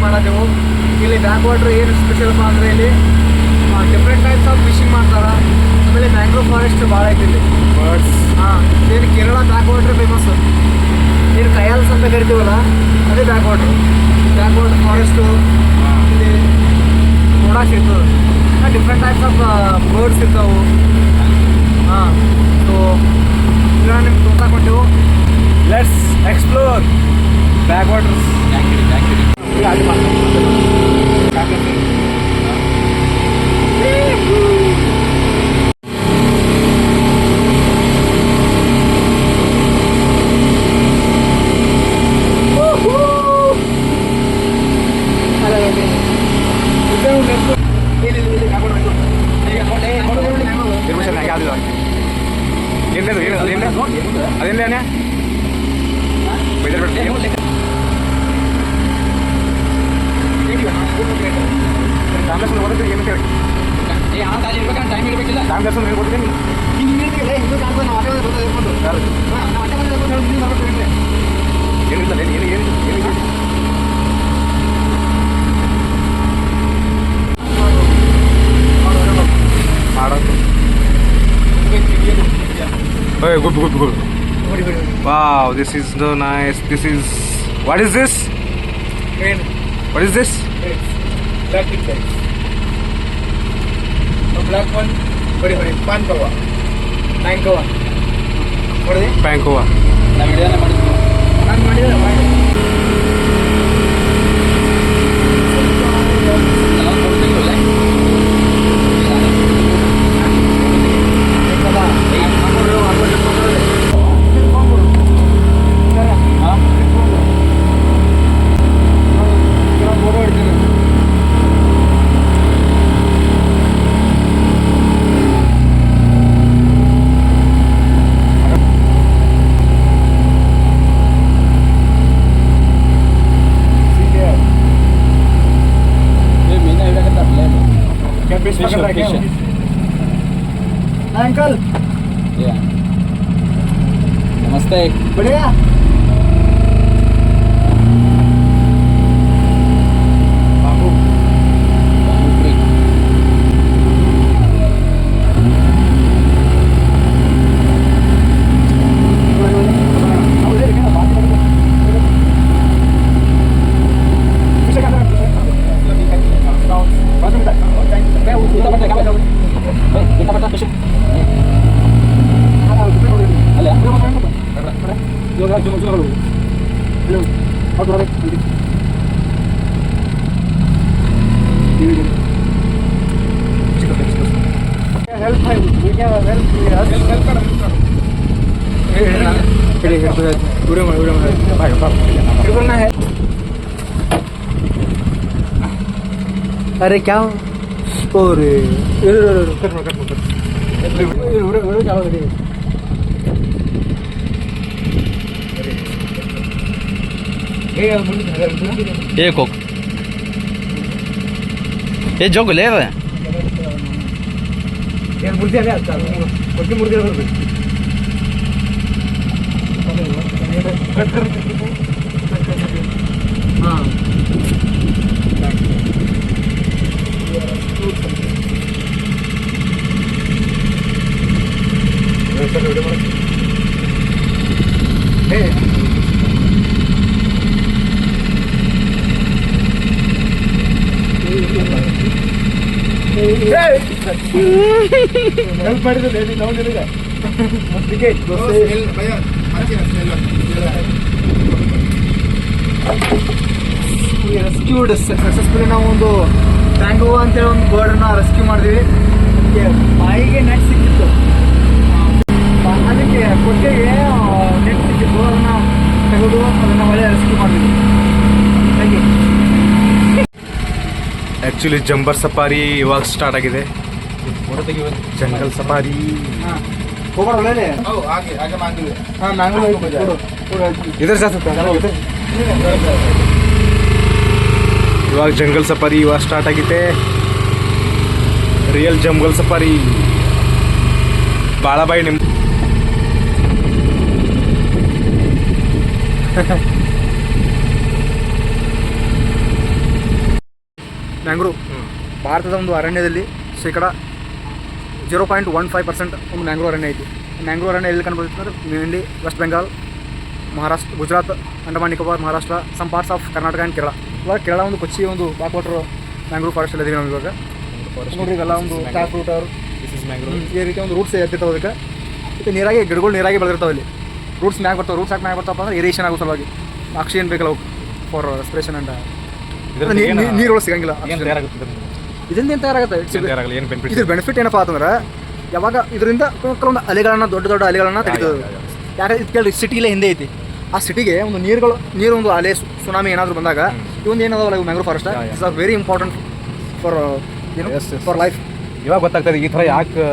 ಮಾಡತ್ತೇವು. ಇಲ್ಲಿ back water ಏನು ಸ್ಪೆಷಲ್ಪ್ಪ ಅಂದರೆ ಇಲ್ಲಿ ಡಿಫ್ರೆಂಟ್ ಟೈಪ್ಸ್ ಆಫ್ ಫಿಶಿಂಗ್ ಮಾಡ್ತಾರೆ. ಆಮೇಲೆ ಮ್ಯಾಂಗ್ರೋವ್ ಫಾರೆಸ್ಟ್ ಭಾಳ ಐತಿ ಇಲ್ಲಿ. ಬರ್ಡ್ಸ್ ಏನು ಕೇರಳ ಬ್ಯಾಕ್ ವಾಟರ್ ಫೇಮಸ್. ಏನು ಕಯಾಲ್ಸ್ ಅಂತ ಕರಿತೀವಲ್ಲ ಅದೇ ಬ್ಯಾಕ್ ವಾಟರ್ ಫಾರೆಸ್ಟು ಇಲ್ಲಿ ನೋಡಕ್ಕೆ ಸಿಗ್ತದೆ. ಡಿಫ್ರೆಂಟ್ ಟೈಪ್ಸ್ ಆಫ್ ಬರ್ಡ್ಸ್ ಇರ್ತಾವೆ. ಸೊ ಈಗ ನಿಮ್ಗೆ ತೋರ್ಸಾಕೊಟ್ಟೆವು. Let's explore backwaters. ಈಗ ಅಲ್ಲಿ ಅದೇನೇ Hey, good. Wow, this is so nice. This is... What is this? Crane. What is this? Black insects. The black one, body, Pankova. Pankova. What is it? Pankova. Uncle नमस्ते. बढ़िया. अरे क्या और ये Coke ये जोग ले रहे हैं यार मुर्दी आ गया मुर्दी मुर्दी हाँ ಹೆಲ್ಪ್ ಮಾಡಿದ್ರೆ ನಾವು ನಿನಗೆ ರೆಸ್ಕ್ಯೂಡ್ ಸಕ್ಸಸ್ಫುಲಿ ನಾವು ಒಂದು ಟ್ಯಾಂಗೋವಾ ಅಂತೇಳಿ ಒಂದು ಬರ್ಡನ್ನ ರೆಸ್ಕ್ಯೂ ಮಾಡಿದ್ವಿ. ಬಾಯಿಗೆ ನೆಟ್ ಸಿಕ್ಕಿತ್ತು, ಅದಕ್ಕೆ ಕೊಟ್ಟಿಗೆ ನೆಟ್ ಸಿಕ್ಕಿತ್ತು, ಅದನ್ನು ತೆಗೆದು ಅದನ್ನು ಒಳ್ಳೆ ರೆಸ್ಕ್ಯೂ ಮಾಡಿದ್ವಿ. ಹಾಗೆ ಆ್ಯಕ್ಚುಲಿ ಜಂಬರ್ ಸಫಾರಿ ಇವಾಗ ಸ್ಟಾರ್ಟ್ ಆಗಿದೆ. ಜಂಗಲ್ ಸಫಾರಿ ಇದರ ಇವಾಗ ಜಂಗಲ್ ಸಫಾರಿ ಇವಾಗ ಸ್ಟಾರ್ಟ್ ಆಗಿದೆ. ರಿಯಲ್ ಜಂಗಲ್ ಸಫಾರಿ ಬಾಳಾಬಾಯಿ ನಿಮ್ಮ ಮ್ಯಾಂಗ್ರೋವ್ ಭಾರತದ ಒಂದು ಅರಣ್ಯದಲ್ಲಿ ಶೇಕಡ 0.15% ಒಂದು ಮ್ಯಾಂಗ್ರೋವ್ ಅರಣ್ಯ ಐತಿ. ಮ್ಯಾಂಗ್ರೋವ್ ಅರಣ್ಯ ಎಲ್ಲಿ ಕಂಡುಬರುತ್ತೆ ಅಂದರೆ mainly West Bengal, Maharashtra, Gujarat, Andaman Nicobar, Maharashtra, some parts of Karnataka and Kerala. ಇವಾಗ ಕೇರಳ ಒಂದು ಕೊಚ್ಚಿ ಒಂದು ಬ್ಯಾಕ್ ವಾಟರ್ ಮ್ಯಾಂಗ್ರೋವ್ ಫಾರೆಸ್ಟ್ ಎಲ್ಲ ಇದೀವಿ ನಾವು ಇವಾಗ. ನೋಡ್ರಿ ಇವೆಲ್ಲ ಒಂದು ಟ್ಯಾಪ್ ರೂಟರ್ ಈ ರೀತಿ ಒಂದು ರೂಟ್ಸ್ ಎತ್ತಿರ್ತಾವೆ. ಅದಕ್ಕೆ ಮತ್ತು ನೀರಾಗಿ ಗಿಡಗಳು ನೀರಾಗಿ ಬೆಳೆದಿರ್ತಾವೆ ಇಲ್ಲಿ. ರೂಟ್ಸ್ ಮ್ಯಾಗ ಬರ್ತಾವೆ. ರೂಟ್ಸ್ ಯಾಕೆ ಮ್ಯಾಗ ಬರ್ತಾವಪ್ಪ ಅಂದ್ರೆ ಇರಿಗೇಷನ್ ಆಗೋ ಸಲುವಾಗಿ ಆಕ್ಸಿಜನ್ ಬೇಕಲ್ಲ ಅವು ಫಾರ್ ರೆಸ್ಪಿರೇಷನ್ ಆ್ಯಂಡ್ ನೀರುಗಳು ಸಿಗಂಗಿಲ್ಲ. ಇದರಿಂದ ಏನು ತಯಾರಾಗುತ್ತೆ? ಇದ್ರ ಬೆನಿಫಿಟ್ ಏನಪ್ಪ ಅಂತಂದ್ರೆ ಯಾವಾಗ ಇದರಿಂದ ಕೆಲವೊಂದು ಅಲೆಗಳನ್ನು ದೊಡ್ಡ ಅಲೆಗಳನ್ನು ತೆಗಿತದೆ. ಯಾಕೆ ಇದು ಕೇಳಿ ಸಿಟಿಲೇ ಹಿಂದೆ ಐತಿ. ಆ ಸಿಟಿಗೆ ಒಂದು ನೀರು ಒಂದು ಅಲೆ ಸುನಾಮಿ ಏನಾದರೂ ಬಂದಾಗ ಇವೊಂದು ಏನದಲ್ಲ ಇವು mangrove forest it's are very important for for life. ಇವಾಗ ಗೊತ್ತಾಗ್ತದೆ ಈ ಥರ ಯಾಕೆ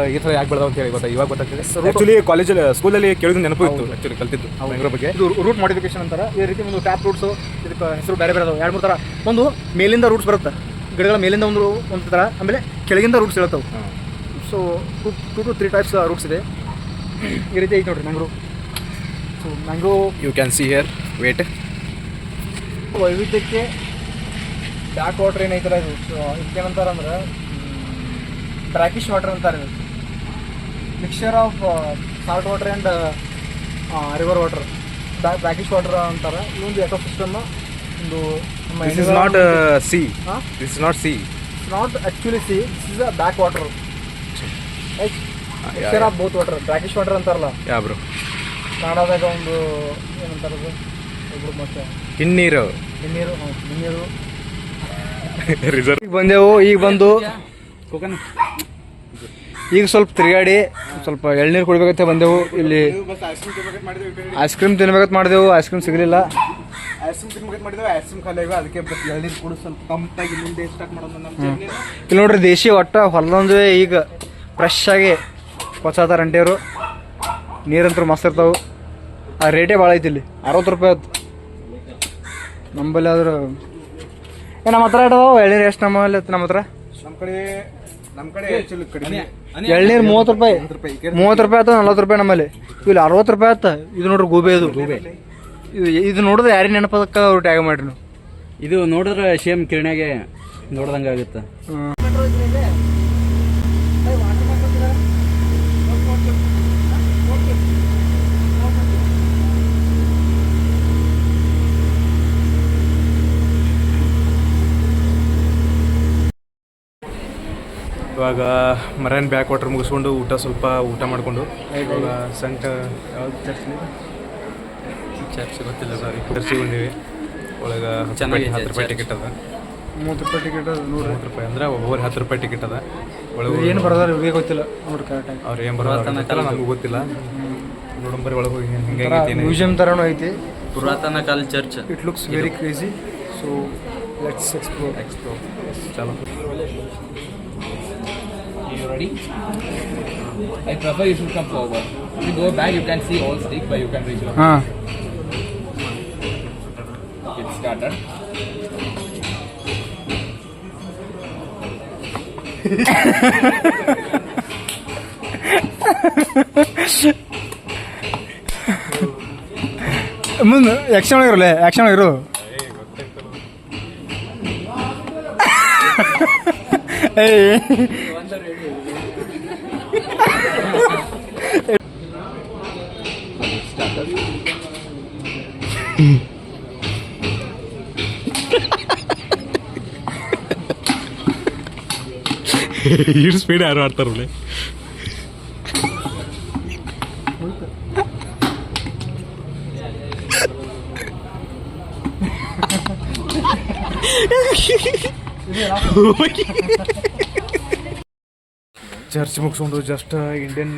ಬೆಳೆದ ಅಂತ ಹೇಳಿ ಇವಾಗ ಗೊತ್ತಾಗ್ತದೆ. ಆ್ಯಕ್ಚುಲಿ ಕಾಲೇಜಲ್ಲಿ ಸ್ಕೂಲಲ್ಲಿ ಕೇಳಿದ ನೆನಪು ಇತ್ತು ಆ್ಯಕ್ಚುಲಿ ಕಲ್ತಿದ್ದು ಮ್ಯಾಂಗ್ರೋವ್ ಬಗ್ಗೆ. ಇದು ರೂಟ್ ಮಾಡಿಫಿಕೇಶನ್ ಅಂತಾರೆ. ಈ ರೀತಿ ಒಂದು ಟ್ಯಾಪ್ ರೂಟ್ಸು ಇದಕ್ಕೆ ಹೆಸರು ಬೇರೆ ಅದಾವೆ 2-3 ಥರ. ಒಂದು ಮೇಲಿಂದ ರೂಟ್ಸ್ ಬರುತ್ತೆ, ಗಿಡಗಳ ಮೇಲಿಂದ ಒಂದು ಥರ, ಆಮೇಲೆ ಕೆಳಗಿಂದ ರೂಟ್ಸ್ ಇರುತ್ತವೆ. ಸೊ 2 to 3 ಟೈಪ್ಸ್ ರೂಟ್ಸ್ ಇದೆ. ಈ ರೀತಿ ಐತೆ ನೋಡಿರಿ mangrove. So mangrove you can see here wait. ವೈವಿಧ್ಯಕ್ಕೆ ಬ್ಯಾಕ್ ವಾಟರ್ ಏನೈತಲ್ಲ ಇದು ಇದಕ್ಕೇನಂತಾರೆ ಅಂದ್ರೆ ಬ್ರಾಕಿಶ್ ವಾಟರ್ ಅಂತಾರೆ. ಇದು mixture of salt water and river water brackish water ಅಂತಾರೆ. ಈ ಒಂದು ಎಕೋಸಿಸ್ಟಮ್ ಒಂದು this is not sea. This is not sea. Not actually sea, this is a backwater. Mixture of both water brackish water ಅಂತಾರಲ್ಲ. Yeah bro. ಕನ್ನಡದಾಗ ಒಂದು ಏನಂತಾರದು ಒಬ್ರು ಮತ್ತೆ ಹಿನ್ನೀರು reserve ಬಂದೆವು. ಈಗ ಬಂದು ಈಗ ಸ್ವಲ್ಪ ತಿರುಗಾಡಿ ಸ್ವಲ್ಪ ಎಳ್ನೀರು ಕುಡಿಬೇಕಂತ ಬಂದೆವು. ಇಲ್ಲಿ ಐಸ್ ಕ್ರೀಮ್ ತಿನ್ಬೇಕಂತ ಮಾಡಿದೆವು. ಐಸ್ ಕ್ರೀಮ್ ಸಿಗಲಿಲ್ಲ. ಇಲ್ಲಿ ನೋಡ್ರಿ ದೇಶಿ ಒಟ್ಟ ಹೊಲದೊಂದು ಈಗ ಫ್ರೆಶ್ ಆಗಿ ಕೊಚ್ಚಾತಾರ ಅಂಟಿಯವರು. ನೀರಂತೂ ಮಸ್ತ್ ಇರ್ತಾವೆ. ಆ ರೇಟೇ ಭಾಳ ಐತಿ ಇಲ್ಲಿ 60 ರೂಪಾಯಿ ಆಯ್ತು. ನಂಬಲ್ಲಿ ಆದ್ರೆ ನಮ್ಮ ಹತ್ರ ಇಡೋದು ಎಳ್ನೀರು ಎಷ್ಟು ನಮ್ಮ ಹತ್ರ ಎಳ್ನೀರು 30 ರೂಪಾಯಿ 30 ರೂಪಾಯಿ ಆಯ್ತು, 40 ರೂಪಾಯಿ ನಮ್ಮಲ್ಲಿ. ಇಲ್ಲಿ 60 ರೂಪಾಯಿ ಆಯ್ತು. ಇದು ನೋಡ್ರಿ ಗೂಬೆ. ಇದು ನೋಡಿದ್ರೆ ಯಾರಿಗೆ ನೆನಪದಕ್ಕ ಅವ್ರು ಟ್ಯಾಗ್ ಮಾಡ್ರಿ ನೀವು. ಇದು ನೋಡಿದ್ರೆ ಸೇಮ್ ಕಿರಣಾಗೆ ನೋಡ್ದಂಗೆ ಆಗುತ್ತೆ. ಇವಾಗ ಮರೈನ್ ಬ್ಯಾಕ್ ವಾಟರ್ ಮುಗಿಸ್ಕೊಂಡು ಊಟ ಮಾಡಿಕೊಂಡು ಇವಾಗ ಸಂಟ ಯಾವ್ದು ಚರ್ಚ್ ಗೊತ್ತಿಲ್ಲ ಸಾರಿ ಚರ್ಚಿಗೆ ಬಂದೀವಿ. ಒಳಗೆ 10 ರೂಪಾಯಿ ಟಿಕೆಟ್ ಅದ. 30 ರೂಪಾಯಿ ಟಿಕೆಟ್ ಅದ. 100 ರೂಪಾಯಿ ಅಂದ್ರೆ ಒಬ್ಬೊಬ್ಬರು 10 ರೂಪಾಯಿ ಟಿಕೆಟ್ ಅದ. ಒಳಗೆ ಏನು ಬರೋದಾರ ಇವ್ರಿಗೆ ಗೊತ್ತಿಲ್ಲ ನೋಡ್ರಿ ಕರೆಕ್ಟಾಗಿ. ಅವ್ರು ಏನು ಬರೋದಾರ ನಮಗೂ ಗೊತ್ತಿಲ್ಲ. ನೋಡಂಬರಿ ಒಳಗೆ ಹೋಗಿ ಹಿಂಗೆ ಮ್ಯೂಸಿಯಂ ಥರನೂ ಐತಿ. ಪುರಾತನ ಕಾಲ church. It looks very crazy. So let's explore. ಚಲೋ. You ready? I prefer you should come forward. If you go back, you can see all stick, but you can reach your. Get started. ಮುಂದೆ action ಇರಲ್ಲ, action ಇರು. ಇಷ್ಟು speed ಯಾರು ಆಡ್ತಾರಲ್ಲ. Church ಮುಗಿಸ್ಕೊಂಡು just Indian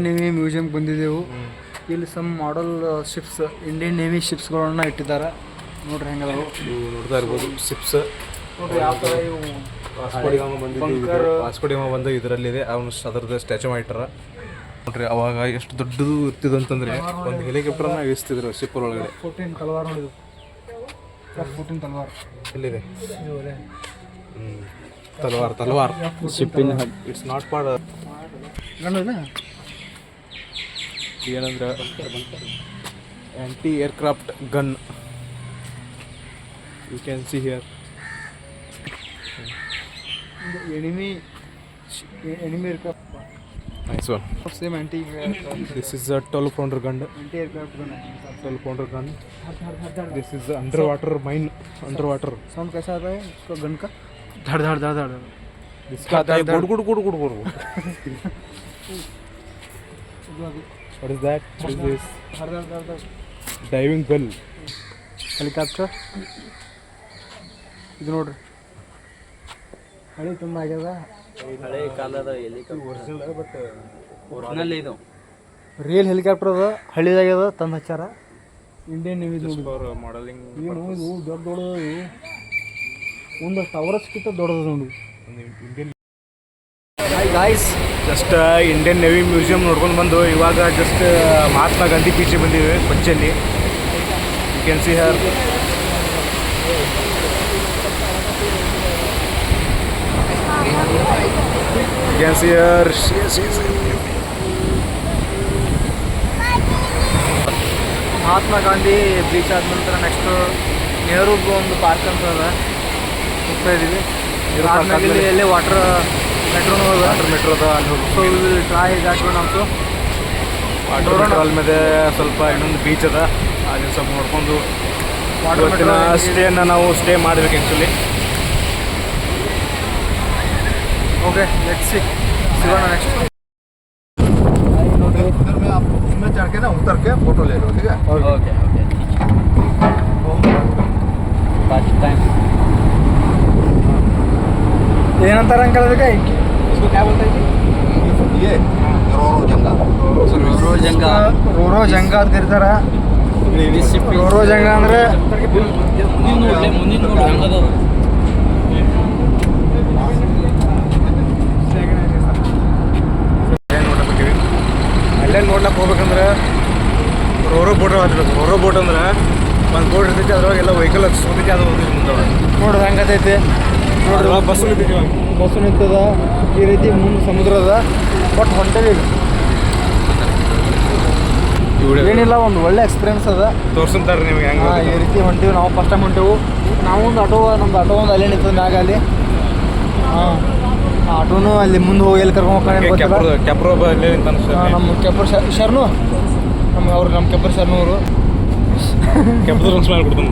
navy ಮ್ಯೂಸಿಯಂಗೆ ಬಂದಿದ್ದೆವು. ಇಲ್ಲಿ some model ships, Indian navy ಶಿಪ್ಸ್ಗಳನ್ನ ಇಟ್ಟಿದ್ದಾರೆ. ನೋಡ್ರಿ ಹೆಂಗದಾವು ನೋಡ್ತಾ ಇರ್ಬೋದು. ಶಿಪ್ಸ್ ನೋಡ್ರಿ ಯಾವ ಥರ ಇವು ವಾಸ್ಕೋಡಿಗಾಮ ಬಂದು ಇದರಲ್ಲಿದೆ. ಅವನು ಅದರದ್ದು ಸ್ಟ್ಯಾಚು ಮಾಡಿಟ್ಟಾರ ನೋಡ್ರಿ. ಅವಾಗ ಎಷ್ಟು ದೊಡ್ಡದು ಇರ್ತಿದ್ದು ಅಂತಂದರೆ ಒಂದು ಹೆಲಿಕಾಪ್ಟರ್ನ ಇಳಿಸ್ತಿದ್ರು ಶಿಪ್ ಒಳಗಡೆ. 14 ತಲವಾರ್ ನೋಡಿದ್ರು. 14 ತಲವಾರ್ ಎಲ್ಲಿದೆ? ತಲವಾರ್ ಶಿಪ್ಪಿನ ಇಟ್ಸ್ ನಾಟ್ ಫಾರ್ ಏನಂದ್ರೆ anti aircraft gun. You can see here. Enemy aircraft nice one. Same anti This is a 12 pounder gun. ಆಂಟಿ ಏರ್ಕ್ರಾಫ್ಟ್ 12 pounder gun. This is the underwater mine. Underwater. Sound कैसा आता है उसका गन का? धड़ धड़ धड़ धड़ इसका आता है गुड़ गुड़ गुड़ गुड़ गुड़. What is that? What is this? Diving bell. Helicopter ಇದು ನೋಡ್ರಿ ಹಳಿ ತುಂಬ ಆಗ್ಯದ. ಹಳೆ ಕಾಲದ ಒರಿಜಿನಲ್ ಇದು ರಿಯಲ್ ಹೆಲಿಕಾಪ್ಟರ್ ಅದ ಹಳಿದಾಗ್ಯದ ತಂದು ಹಚ್ಚಾರ. ಇಂಡಿಯನ್ ನೇವಿ ನೋಡಿ For modeling. ಏನು ಇದು ದೊಡ್ಡ ದೊಡ್ಡದು ಒಂದಷ್ಟು ಅವರಸ್ಕಿಂತ ದೊಡ್ಡದು ನೋಡಿ. Indian. Hi guys, just Indian navy museum ನೋಡ್ಕೊಂಡು ಬಂದು ಇವಾಗ ಜಸ್ಟ್ ಮಹಾತ್ಮ ಗಾಂಧಿ ಬೀಚಿಗೆ ಬಂದಿವೆ ಕೊಚ್ಚಿಯಲ್ಲಿ. You can see here. You can see here. Mahatma Gandhi beach ಆದ ನಂತರ ನೆಕ್ಸ್ಟು ನೆಹರೂಗೆ ಒಂದು ಪಾರ್ಕ್ ಅಂತ ಅದ, ಹೋಗ್ತಾ ಇದ್ದೀವಿ. ಆದ್ಮೇಲೆ ಎಲ್ಲೇ ವಾಟರ್ ಮೆಟ್ರೋನು ಅದ, ಮೆಟ್ರೋ ಅದ ಅಲ್ಲಿ ಹೋಗಿ. So will try that one also. Water metro ಮೇಲೆ ಸ್ವಲ್ಪ ಇನ್ನೊಂದು ಬೀಚ್ ಅದ, ಅಲ್ಲಿ ಸ್ವಲ್ಪ ನೋಡ್ಕೊಂಡು ವಾಟರ್ ಇವತ್ತಿನ ಸ್ಟೇನ ನಾವು ಸ್ಟೇ ಮಾಡಬೇಕು actually. Okay let's see Siwana next इधर में आप इसमें चढ़ के ना उतर के फोटो ले लो, ठीक है? ಓಕೆ ಫಸ್ಟ್ ಟೈಮ್ ಏನಂತಾರ ಅಂಕಲ್ ಅದಕ್ಕೆ? इसको क्या बोलते हैं? ये ರೋರೋ ಜಂಗ ರೋರೋ ಜಂಗ ಅಂತ ಕರೀತಾರ. ರೋರೋ ಜಂಗ ಅಂದ್ರೆ ಮುಂದಿನ ನೋಡ್ಲಿ ಹಂಗದ ಅಲ್ಲೇ ನೋಡ್ಲಕ್ಕೆ ಹೋಗ್ಬೇಕಂದ್ರೆ ರೋರೋ ಬೋಟ್ ಹತ್ಬೇಕು. ರೋರೋ ಬೋಟ್ ಅಂದ್ರೆ ಒಂದು ಬೋಟ್ ಇರ್ತೈತಿ, ಅದ್ರೊಳಗೆ ಎಲ್ಲ ವೆಹಿಕಲ್ ಹಚ್ಚಿಸ್ತೈತಿ, ಅದು ಹೋಗ್ತೈತಿ ಮುಂದೆ. ನೋಡ್ರಿ ಹೆಂಗತೈತಿ ನೋಡ್ರಿ. ಬಸ್ ನಿಂತೈತಿ ಇವಾಗ. ಬಸ್ಸು ನಿಂತದ, ಈ ರೀತಿ ಮುಂದೆ ಸಮುದ್ರ ಅದ. ಬಟ್ ಹೊಂಟೇವಿ ಏನಿಲ್ಲ, ಒಂದು ಒಳ್ಳೆ ಎಕ್ಸ್ಪೀರಿಯನ್ಸ್ ಅದ. ತೋರ್ಸಂತಾರ್ರಿ ನಿಮ್ಗೆ ಹೆಂಗೆ. ಈ ರೀತಿ ಹೊಂಟೀವಿ ನಾವು. ಫಸ್ಟ್ ಟೈಮ್ ಹೊಂಟೇವು ನಾವು. ಒಂದು ನಮ್ದು ಆಟೋ ಒಂದು ಅಲ್ಲೇ ನಿಂತದ ಮ್ಯಾಗ ಅಲ್ಲಿ. ಹಾಂ, ಆಟೋನು ಅಲ್ಲಿ ಮುಂದೆ ಹೋಗಿ ಎಲ್ಲಿ ಕರ್ಕೊಂಡು ಹೋಗ್ತಾನೆ ಕ್ಯಾಪ್ರೋ ಅಲ್ಲೇ ನಿಂತಾನ ಸರ್. ನಮ್ಮ ಕೆಪ್ಪರ್ ಶರ್ನು, ನಮ್ಮ ಕೆಪ್ಪರ್ ಶರ್ನು ಅವರು ಕೆಂಪದ ಸ್ಮೈಲ್ ಕೊಡ್ತಾನೆ.